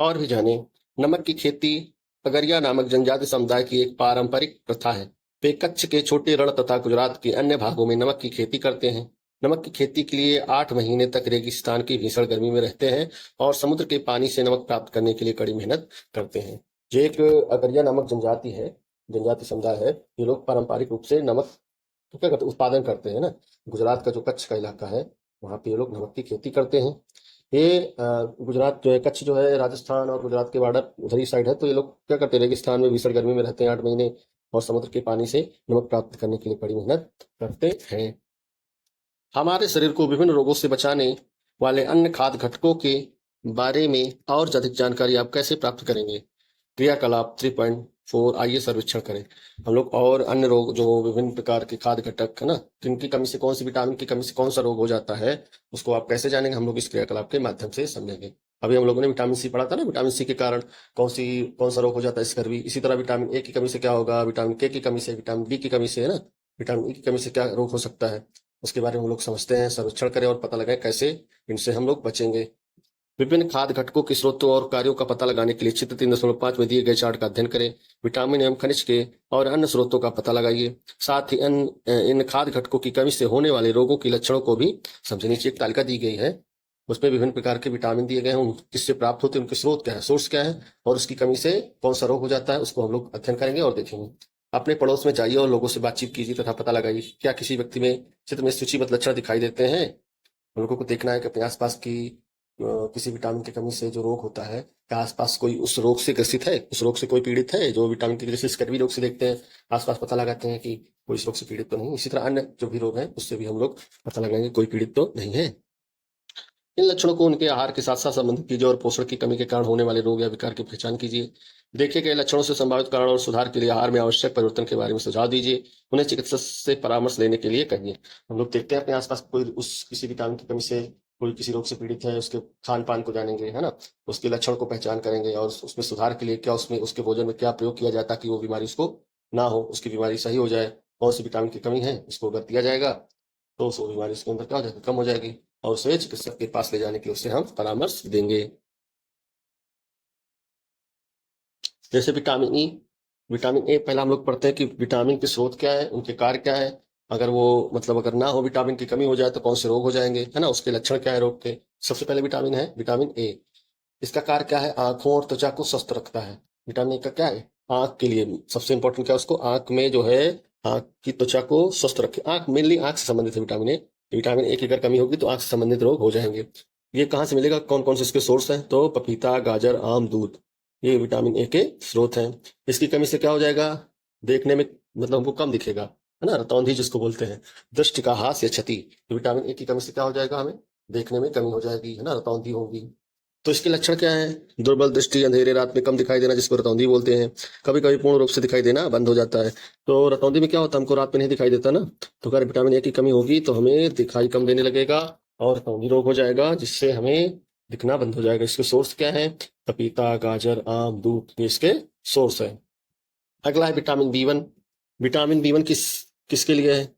और भी जाने, नमक की खेती अगरिया नामक जनजाति समुदाय की एक पारंपरिक प्रथा है। वे कच्छ के छोटे रण तथा गुजरात के अन्य भागों में नमक की खेती करते हैं। नमक की खेती के लिए 8 महीने तक रेगिस्तान की भीषण गर्मी में रहते हैं और समुद्र के पानी से नमक प्राप्त करने के लिए कड़ी मेहनत करते हैं। जो एक अगरिया नामक जनजाति है, जनजाति समुदाय है, ये लोग पारंपरिक रूप से नमक तो क्या करते, उत्पादन करते हैं ना। गुजरात का जो कच्छ का इलाका है, वहाँ पे ये लोग नमक की खेती करते हैं। ये गुजरात जो है, कच्छ जो है राजस्थान और गुजरात के बॉर्डर उधर ही साइड है। तो ये लोग क्या करते हैं, रेगिस्तान में भीषण गर्मी में रहते हैं 8 महीने और समुद्र के पानी से नमक प्राप्त करने के लिए कड़ी मेहनत करते हैं। हमारे शरीर को विभिन्न रोगों से बचाने वाले अन्य खाद्य घटकों के बारे में और अधिक जानकारी आप कैसे प्राप्त करेंगे? क्रियाकलाप 3.4, आइए सर्वेक्षण करें। हम लोग और अन्य रोग, जो विभिन्न प्रकार के खाद्य घटक है ना, जिनकी कमी से, कौन सी विटामिन की कमी से कौन सा रोग हो जाता है, उसको आप कैसे जानेंगे? हम लोग इस क्रियाकलाप के माध्यम से समझेंगे। अभी हम लोगों ने विटामिन सी पढ़ा था ना, विटामिन सी के कारण कौन सा रोग हो जाता है, स्कर्वी। इसी तरह विटामिन ए की कमी से क्या होगा, विटामिन के की कमी से, विटामिन डी की कमी से, है ना, विटामिन ई की कमी से क्या रोग हो सकता है, उसके बारे में हम लोग समझते हैं, सर्वेक्षण करें और पता लगाएं कैसे इनसे हम लोग बचेंगे। विभिन्न खाद्य घटकों के स्रोतों और कार्यों का पता लगाने के लिए चित्र 3.5 में दिए गए चार्ट का अध्ययन करें। विटामिन एवं खनिज के और अन्य स्रोतों का पता लगाइए। साथ ही इन खाद्य घटकों की कमी से होने वाले रोगों के लक्षणों को भी समझे। नीचे एक तालिका दी गई है, उसमें विभिन्न प्रकार के विटामिन दिए गए हैं, किससे प्राप्त होते हैं, उनके स्रोत क्या है, सोर्स क्या है, और उसकी कमी से कौन सा रोग हो जाता है, उसको हम लोग अध्ययन करेंगे और देखेंगे। अपने पड़ोस में जाइए और लोगों से बातचीत कीजिए तथा पता लगाइए क्या किसी व्यक्ति में चित्र में सूचीबद्ध लक्षण दिखाई देते हैं। हम लोगों को देखना है कि अपने आसपास की किसी विटामिन की कमी से जो रोग होता है, क्या आसपास कोई उस रोग से ग्रसित है, उस रोग से कोई पीड़ित है। जो विटामिन की, जैसे स्कर्वी रोग से देखते हैं, आसपास पता लगाते हैं कि कोई इस रोग से पीड़ित तो नहीं। इसी तरह अन्य जो भी रोग है, उससे भी हम लोग पता लगाएंगे कोई पीड़ित तो नहीं है। इन लक्षणों को उनके आहार के साथ साथ संबंधित कीजिए और पोषण की कमी के कारण होने वाले रोग या विकार की पहचान कीजिए। देखे गए लक्षणों से संभावित कारण और सुधार के लिए आहार में आवश्यक परिवर्तन के बारे में सुझाव दीजिए। उन्हें चिकित्सक से परामर्श लेने के लिए कहिए। हम लोग देखते हैं अपने आसपास कोई उस किसी विटामिन की कमी से कोई किसी रोग से पीड़ित है, उसके खान पान को जानेंगे, है ना, उसके लक्षण को पहचान करेंगे और उसमें सुधार के लिए क्या, उसमें उसके भोजन में क्या प्रयोग किया जाए ताकि वो बीमारी उसको ना हो, उसकी बीमारी सही हो जाए। कौन सी विटामिन की कमी है, उसको अगर दिया जाएगा तो उस बीमारी उसके अंदर क्या हो जाएगी, कम हो जाएगी। और उसे चिकित्सक के पास ले जाने के लिए उसे हम परामर्श देंगे। जैसे विटामिन ई, विटामिन ए पहला हम लोग पढ़ते हैं कि विटामिन के स्रोत क्या है, उनके कार्य क्या है, अगर वो मतलब अगर ना हो, विटामिन की कमी हो जाए तो कौन से रोग हो जाएंगे, है ना, उसके लक्षण क्या है रोग के। सबसे पहले विटामिन है विटामिन ए। इसका कार्य क्या है, आंखों और त्वचा को स्वस्थ रखता है। विटामिन ए का क्या है, आंख के लिए सबसे इंपॉर्टेंट क्या है, उसको आंख में जो है आंख की त्वचा को स्वस्थ रखे। आंख मेनली आंख से संबंधित है विटामिन ए। विटामिन ए की अगर कमी होगी तो आंख से संबंधित रोग हो जाएंगे। ये कहाँ से मिलेगा, कौन कौन से इसके सोर्स हैं, तो पपीता, गाजर, आम, दूध, ये विटामिन ए के स्रोत हैं। इसकी कमी से क्या हो जाएगा, देखने में मतलब हमको कम दिखेगा, है ना, रतौंधी जिसको बोलते हैं, दृष्टि का हास या क्षति। तो विटामिन ए की कमी से क्या हो जाएगा, हमें देखने में कमी हो जाएगी, है ना, रतौंधी होगी। तो इसके लक्षण क्या है, दुर्बल दृष्टि, अंधेरे रात में कम दिखाई देना, जिसको रतौंधी बोलते हैं। कभी कभी पूर्ण रूप से दिखाई देना बंद हो जाता है। तो रतौंधी में क्या होता है, हमको रात में नहीं दिखाई देता ना, तो अगर विटामिन ए की कमी होगी तो हमें दिखाई कम देने लगेगा और रतौंधी रोग हो जाएगा, जिससे हमें दिखना बंद हो जाएगा। इसके सोर्स क्या है, पपीता, गाजर, आम, दूध, ये इसके सोर्स है। अगला है vitamin B one. Vitamin B one किसके लिए है,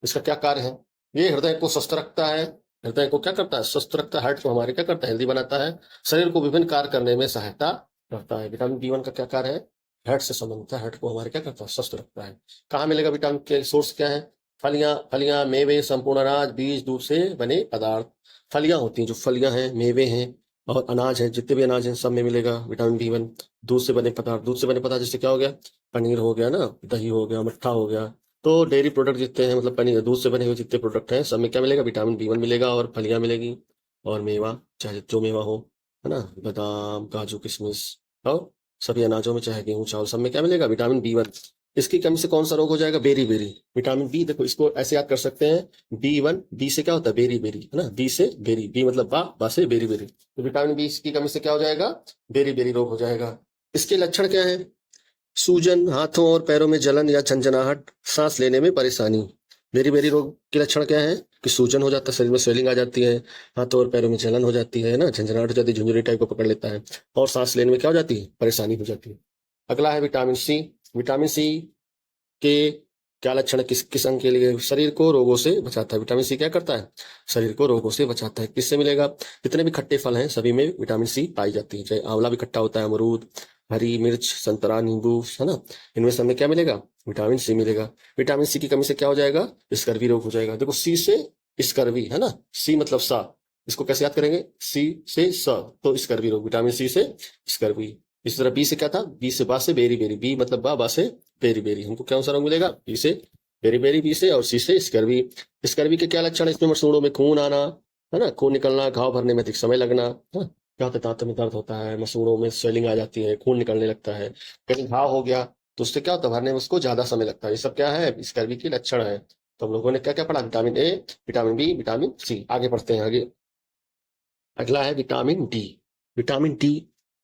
इसका क्या कार्य है, ये हृदय को स्वस्थ रखता है। हृदय को क्या करता है, स्वस्थ रखता है, हार्ट को हमारे क्या करता है, हेल्दी बनाता है। शरीर को विभिन्न कार्य करने में सहायता करता है। विटामिन बी वन का क्या कार्य है, हार्ट से संबंधित है, हार्ट को हमारे क्या करता है, स्वस्थ रखता है। कहाँ मिलेगा विटामिन के सोर्स क्या है, फलियां, फलियां, मेवे, संपूर्ण अनाज, बीज, दूध से बने पदार्थ। फलियां होती हैं, जो फलियां हैं, मेवे हैं और अनाज है, जितने भी अनाज हैं सब में मिलेगा विटामिन बी वन। दूध से बने पदार्थ, दूध से बने पदार्थ जैसे क्या हो गया, पनीर हो गया ना, दही हो गया, मट्ठा हो गया। तो डेयरी प्रोडक्ट जितने हैं, मतलब पनीर, दूध से बने हुए जितने प्रोडक्ट हैं, सब में क्या मिलेगा, विटामिन बी वन मिलेगा। और फलियां मिलेगी और मेवा, चाहे जो मेवा हो, है ना, बादाम, काजू, किशमिश, और सभी अनाजों में, चाहे गेहूं, चावल, सब में क्या मिलेगा, विटामिन बी वन। इसकी कमी से कौन सा रोग हो जाएगा, बेरी बेरी। विटामिन बी, देखो इसको ऐसे याद कर सकते हैं, बी वन, बी से क्या होता है, बेरी बेरी, है ना, बी से बेरी, बी मतलब बा से बेरी बेरी। तो विटामिन बी की कमी से क्या हो जाएगा, बेरी बेरी रोग हो जाएगा। इसके लक्षण क्या है, सूजन, हाथों और पैरों में जलन या झंझनाहट, सांस लेने में परेशानी। बेरी-बेरी रोग के लक्षण क्या है कि सूजन हो जाता है, शरीर में स्वेलिंग आ जाती है, हाथों और पैरों में जलन हो जाती है ना, झंझनाहट हो जाती है, झुंझुनी टाइप को पकड़ लेता है, और सांस लेने में क्या हो जाती है, परेशानी हो जाती है। अगला है विटामिन सी। विटामिन सी के क्या लक्षण है, किस किस अंग के लिए, शरीर को रोगों से बचाता है। विटामिन सी क्या करता है, शरीर को रोगों से बचाता है। किससे मिलेगा, जितने भी खट्टे फल हैं सभी में विटामिन सी पाई जाती है, चाहे आंवला भी खट्टा होता है, अमरूद, हरी मिर्च, संतरा, नींबू, है ना, इनमें सब में क्या मिलेगा, विटामिन सी मिलेगा। विटामिन सी की कमी से क्या हो जाएगा, स्कर्वी रोग हो जाएगा। देखो सी से स्कर्वी, है ना, सी मतलब सा, इसको कैसे याद करेंगे, सी से स, तो स्कर्वी रोग, विटामिन सी से स्कर्वी। इस तरह बी से क्या था, बी से बा से बेरी बेरी, बी मतलब बा से बेरी बेरी, हमको क्या सा रोग मिलेगा, बी से बेरी बेरी, बी से, और सी से स्कर्वी। स्कर्वी के क्या लक्षण है, इसमें मसूड़ों में खून आना, है ना, खून निकलना, घाव भरने में अधिक समय लगना, है, क्या होता है, दांतों में दर्द होता है, मसूड़ों में स्वेलिंग आ जाती है, खून निकलने लगता है। कहीं घाव हो गया तो उससे क्या होता है, भरने में उसको ज्यादा समय लगता है। ये सब क्या है, स्कर्वी के लक्षण है। तो हम लोगों ने क्या क्या पढ़ा, vitamin A, vitamin B, vitamin C. आगे पढ़ते हैं आगे। अगला है विटामिन डी। विटामिन डी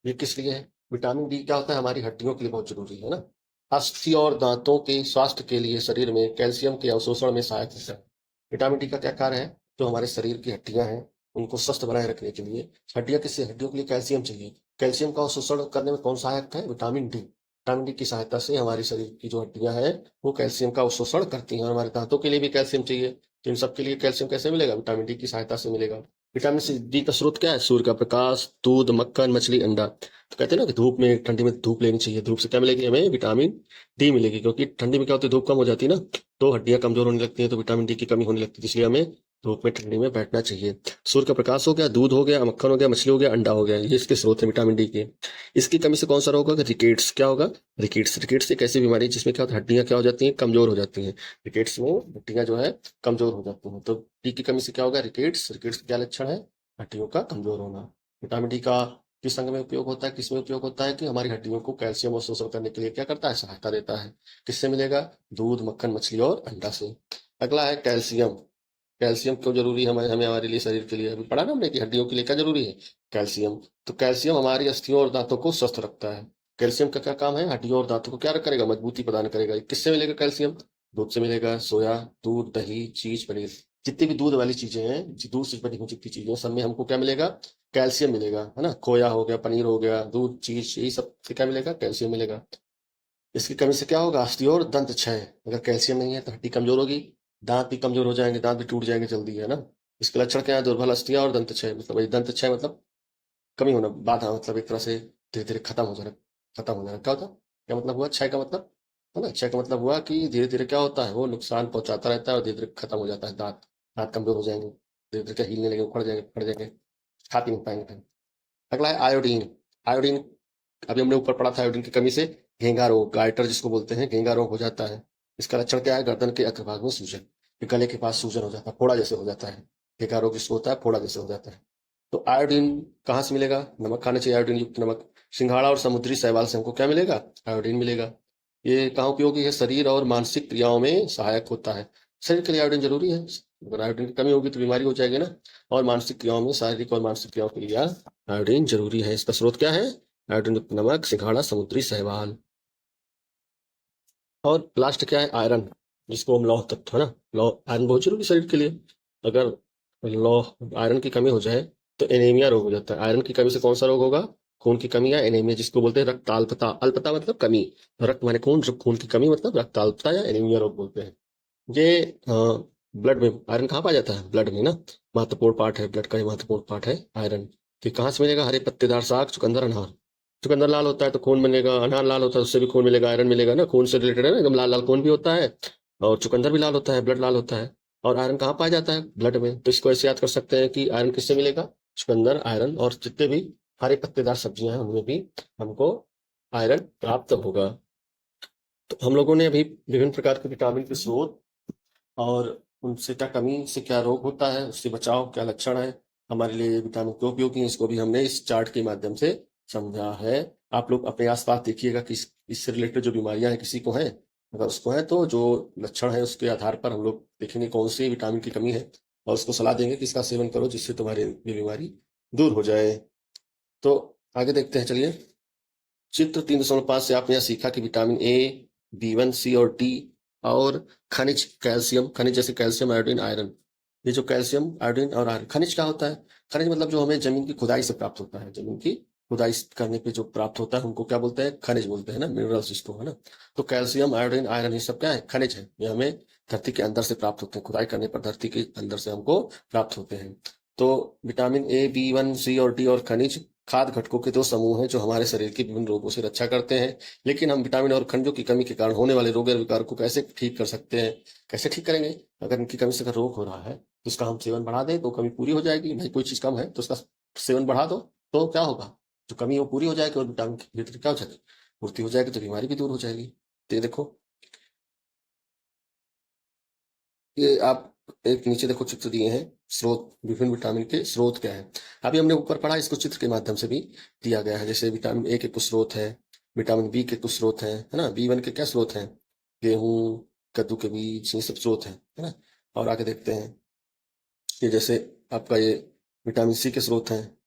ये किस लिए है, विटामिन डी क्या होता है, हमारी हड्डियों के लिए बहुत जरूरी है ना, अस्थि और दांतों के स्वास्थ्य के लिए शरीर में कैल्शियम के अवशोषण में सहायक है। विटामिन डी का क्या कार्य है, जो हमारे शरीर की हड्डियां हैं उनको स्वस्थ बनाए रखने के लिए, हड्डियां किससे, हड्डियों के लिए कैल्शियम चाहिए। कैल्शियम का अवशोषण करने में कौन सहायक है, विटामिन डी। विटामिन डी की सहायता से हमारे शरीर की जो हड्डियां हैं वो कैल्शियम का अवशोषण करती हैं, और हमारे दांतों के लिए भी कैल्शियम चाहिए। तो इन सबके लिए कैल्शियम कैसे मिलेगा, विटामिन डी की सहायता से मिलेगा। विटामिन सी डी का स्रोत क्या है, सूर्य का प्रकाश, दूध, मक्खन, मछली, अंडा। तो कहते हैं ना कि धूप में, ठंडी में धूप लेनी चाहिए, धूप से क्या मिलेगी हमें, विटामिन डी मिलेगी, क्योंकि ठंडी में क्या होती है, धूप कम हो जाती है ना, तो हड्डियां कमजोर होने लगती हैं, तो विटामिन डी की कमी होने लगती है, इसलिए हमें धूप में, ठंडी में बैठना चाहिए। सूर्य का प्रकाश हो गया, दूध हो गया, मक्खन हो गया, मछली हो गया, अंडा हो गया, ये इसके स्रोत है विटामिन डी के। इसकी कमी से कौन सा रोग होगा, रिकेट्स। क्या होगा, रिकेट्स। रिकेट्स एक ऐसी बीमारी है जिसमें क्या होता है, हड्डियां क्या हो जाती हैं, कमजोर हो जाती हैं। रिकेट्स में हड्डियां जो है कमजोर हो जाती हैं। तो डी की कमी से क्या होगा, रिकेट्स। रिकेट्स का क्या लक्षण है, हड्डियों का कमजोर होना। विटामिन डी का किस अंग में उपयोग होता है, किसमें उपयोग होता है, कि हमारी हड्डियों को कैल्शियम अवशोषण करने के लिए क्या करता है, सहायता देता है। किससे मिलेगा, दूध, मक्खन, मछली और अंडा से। अगला है कैल्शियम। कैल्शियम क्यों जरूरी है हमें हमें हमारे लिए, शरीर के लिए, अभी पढ़ा ना हमने कि हड्डियों के लिए क्या जरूरी है, कैल्शियम। तो कैल्शियम हमारी अस्थियों और दांतों को स्वस्थ रखता है। कैल्शियम का क्या काम है, हड्डियों और दांतों को क्या करेगा, मजबूती प्रदान करेगा। ये किससे मिलेगा कैल्शियम, दूध से मिलेगा, सोया दूध, दही, चीज, पनीर, जितनी भी दूध वाली चीजें हैं, दूध से बनी हुई जितनी चीजें हैं, सब में हमको क्या मिलेगा, कैल्शियम मिलेगा, है ना, खोया हो गया, पनीर हो गया, दूध, चीज, यही सब से क्या मिलेगा, कैल्शियम मिलेगा। इसकी कमी से क्या होगा, अस्थि और दंत क्षय। अगर कैल्शियम नहीं है तो हड्डी कमजोर होगी, दांत भी कमजोर हो जाएंगे, दांत भी टूट जाएंगे जल्दी, है ना। इसके लक्षण क्या है? दुर्बल अस्थियां और दंत क्षय। मतलब ये दंत क्षय मतलब कमी होना, बाधा, मतलब एक तरह से धीरे धीरे खत्म हो जाना। खत्म हो जाना क्या होता? क्या मतलब हुआ क्षय का? मतलब है ना, क्षय का मतलब हुआ कि धीरे धीरे क्या होता है, वो नुकसान पहुंचाता रहता है और धीरे धीरे खत्म हो जाता है। दांत दांत कमजोर हो जाएंगे, धीरे धीरे क्या हिलने लगेंगे, उखड़ जाएंगे, फट जाएंगे, खा पी नहीं पाएंगे फिर। अगला है आयोडीन। आयोडीन अभी हमने ऊपर पढ़ा था, आयोडीन की कमी से घेंगा रोग, गाइटर जिसको बोलते हैं, घेंगा रोग हो जाता है। इसका लक्षण क्या है? गर्दन के अग्रभाग में सूजन, फिर गले के पास सूजन हो जाता है, फोड़ा जैसे हो जाता है। घेंगा रोग जिसको होता है, फोड़ा जैसे हो जाता है। तो आयोडीन कहाँ से मिलेगा? नमक खाने चाहिए, आयोडीन युक्त नमक। सिंघाड़ा और समुद्री शैवाल से हमको क्या मिलेगा? आयोडीन मिलेगा। ये कहाँ उपयोगी है? शरीर और मानसिक क्रियाओं में सहायक होता है। शरीर के लिए आयोडीन जरूरी है, अगर आयोडीन की कमी होगी तो बीमारी हो जाएगी ना। और मानसिक क्रियाओं में, शारीरिक और मानसिक क्रियाओं के लिए आयोडीन जरूरी है। इसका स्रोत क्या है? आयोडीन युक्त नमक, सिंघाड़ा, समुद्री शैवाल। और लास्ट क्या है? आयरन, जिसको हम लौह तत्व, है ना। लौह, आयरन बहुत जरूरी शरीर के लिए। अगर लौह आयरन की कमी हो जाए तो एनीमिया रोग हो जाता है। आयरन की कमी से कौन सा रोग होगा? खून की कमी या एनीमिया, जिसको बोलते हैं रक्त अल्पता। अल्पता मतलब कमी, रक्त माने खून, जो खून की कमी मतलब रक्त अल्पता या एनीमिया रोग बोलते हैं। ये ब्लड में आयरन कहाँ पाया जाता है? ब्लड में ना। महत्वपूर्ण पार्ट है, ब्लड का ही महत्वपूर्ण पार्ट है आयरन। तो कहाँ से मिलेगा? हरे पत्तेदार साग, चुकंदर, अनार। चुकंदर लाल होता है तो खून बनेगा, अनार लाल होता है उससे भी खून मिलेगा, आयरन मिलेगा ना, खून से रिलेटेड है ना, एकदम लाल लाल खून भी होता है। और चुकंदर भी लाल होता है, ब्लड लाल होता है। और आयरन कहाँ पाया जाता है? ब्लड में। तो इसको ऐसे याद कर सकते हैं कि आयरन किससे मिलेगा? चुकंदर, आयरन, और जितने भी हरे पत्तेदार सब्जियां हैं उनमें भी हमको आयरन प्राप्त होगा। तो हम लोगों ने अभी विभिन्न प्रकार के विटामिन के स्रोत और उनसे क्या कमी से क्या रोग होता है, उससे बचाव क्या लक्षण है, हमारे लिए विटामिन क्यों उपयोगी है, इसको भी हमने इस चार्ट के माध्यम से समझा है। आप लोग अपने आसपास देखिएगा कि इससे रिलेटेड जो बीमारियां हैं किसी को हैं, अगर उसको है तो जो लक्षण है उसके आधार पर हम लोग देखेंगे कौन सी विटामिन की कमी है और उसको सलाह देंगे कि इसका सेवन करो जिससे तुम्हारी ये बीमारी दूर हो जाए। तो आगे देखते हैं, चलिए। चित्र 3.5 से आपने यह सीखा कि विटामिन ए, बी1, सी और डी और खनिज कैल्शियम, खनिज जैसे कैल्शियम, आयोडीन, आयरन। ये जो कैल्शियम, आयोडीन और आयरन, खनिज क्या होता है? खनिज मतलब जो हमें जमीन की खुदाई से प्राप्त होता है, जमीन की खुदाई करने पे जो प्राप्त होता है उनको क्या बोलते हैं? खनिज बोलते हैं ना, मिनरल्स जिसको, है ना। तो कैल्शियम, आयोडीन, आयरन ये सब क्या है? खनिज है। ये हमें धरती के अंदर से प्राप्त होते हैं, खुदाई करने पर धरती के अंदर से हमको प्राप्त होते हैं। तो विटामिन ए, बी1, सी और डी और खनिज खाद्य घटकों के दो समूह हैं जो हमारे शरीर की विभिन्न रोगों से रक्षा करते हैं। लेकिन हम विटामिन और खनिजों की कमी के कारण होने वाले रोग और विकार को कैसे ठीक कर सकते हैं? कैसे ठीक करेंगे? अगर इनकी कमी से अगर रोग हो रहा है तो इसका हम सेवन बढ़ा दें तो कमी पूरी हो जाएगी। भाई कोई चीज कम है तो उसका सेवन बढ़ा दो तो क्या होगा? जो कमी है वो पूरी हो जाएगी और विटामिन की भीतर क्या हो जाएगी? पूर्ति हो जाएगी, तो बीमारी भी दूर हो जाएगी। तो ये देखो, ये आप एक नीचे देखो चित्र दिए हैं, स्रोत, विभिन्न विटामिन के स्रोत क्या है। अभी हमने ऊपर पढ़ा, इसको चित्र के माध्यम से भी दिया गया है। जैसे विटामिन ए के कुछ स्रोत हैं, विटामिन बी के कुछ स्रोत हैं, है ना। बी1 के क्या स्रोत हैं? गेहूं, कद्दू के बीज, ये सब स्रोत हैं, है ना। और आगे देखते हैं कि जैसे आपका ये विटामिन सी के स्रोत हैं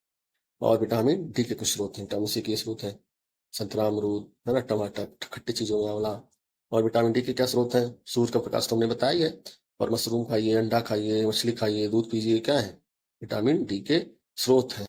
और विटामिन डी के कुछ स्रोत हैं। विटामिन सी के स्रोत हैं संतरा, अमरूद, है ना, टमाटर, खट्टी चीजों में आंवला। और विटामिन डी के क्या स्रोत हैं? सूर्य का प्रकाश तो हमने बताया ही है। और मशरूम खाइए, अंडा खाइए, मछली खाइए, दूध पीजिए, क्या है? विटामिन डी के स्रोत हैं।